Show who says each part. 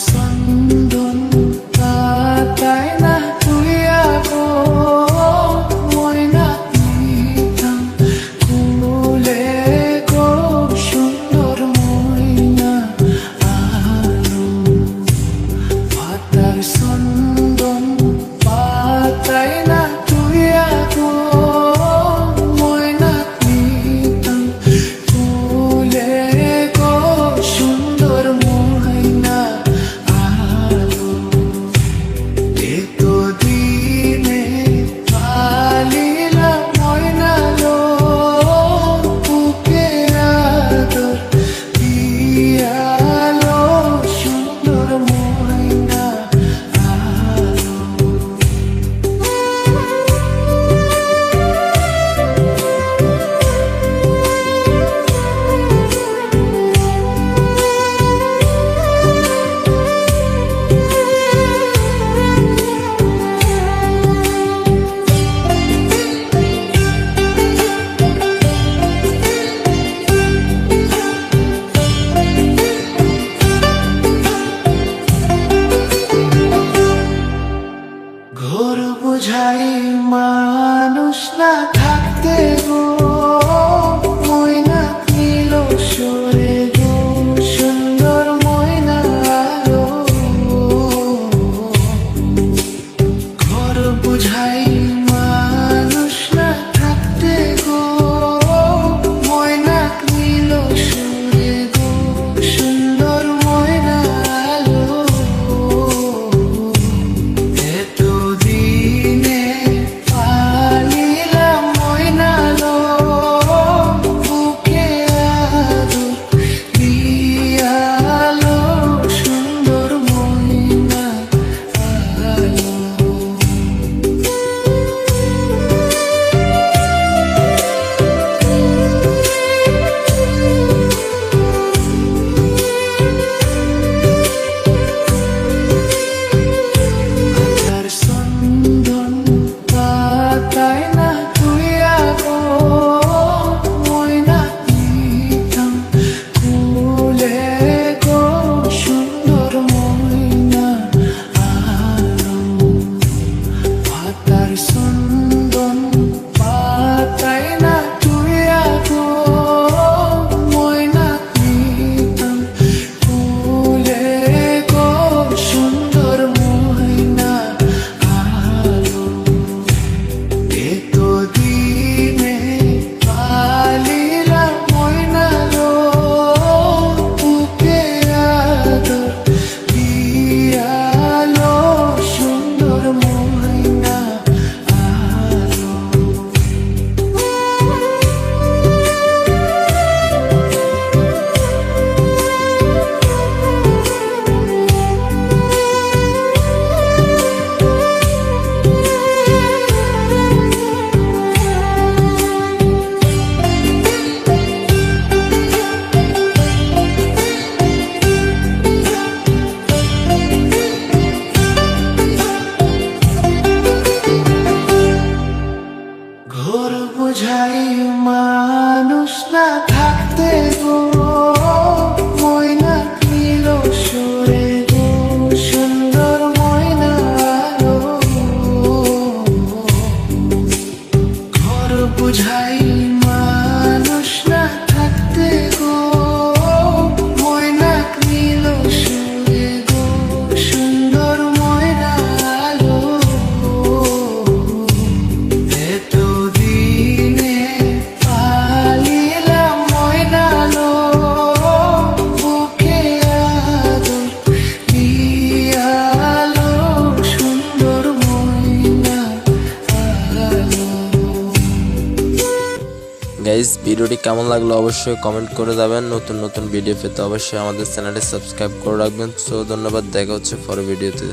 Speaker 1: সন্দন তাই না তুই আগো ময়না নিতাম কুলে গো সুন্দর ময়না আলো পাতার সন্দন পাতাই না তুই আগো ময়না নিতাম কুলে গো সুন্দর ময়না আলো এতো দিনে পালিলাম ময়না লো বুকে আদর দিয়ালো সুন্দর ময়না আলো ঘোর বুঝাই মানুষ না থাকতে গো ময়না নীল সরে গো সুন্দর ময়না আলো ঘোর বুঝাই মানুষ না থাকতে গো ময়না নীল সরে গো সুন্দর ময়না আলো এতো দিনে পালিলাম ময়না লো বুকে আদর দিয়ালো সুন্দর ময়না আলো পাতার সন্দন পাতাই না তুই আগো ময়না নিতাম কুলে গো সুন্দর ময়না আলো পাতার সন্দন পাতাই না তুই আগো ময়না নিতাম কুলে গো সুন্দর ময়না আলো এতো দিনে পালিলাম ময়না লো বুকে আদর দিয়ালো সুন্দর ময়না আলো ঘোর বুঝাই মানুষ না থাকতে গো ময়না নীল সরে গো সুন্দর ময়না আলো ঘোর বুঝাই মানুষ না থাকতে গো ময়না নীল সরে গো সুন্দর ময়না আলো এতো দিনে পালিলাম ময়না লো বুকে আদর দিয়ালো সুন্দর ময়না আলো
Speaker 2: গাইস, ভিডিওটি কেমন লাগলো অবশ্যই কমেন্ট করে যাবেন। নতুন নতুন ভিডিও পেতে অবশ্যই আমাদের চ্যানেলটি সাবস্ক্রাইব করে রাখবেন। সো ধন্যবাদ, দেখা হচ্ছে পরের ভিডিওতে।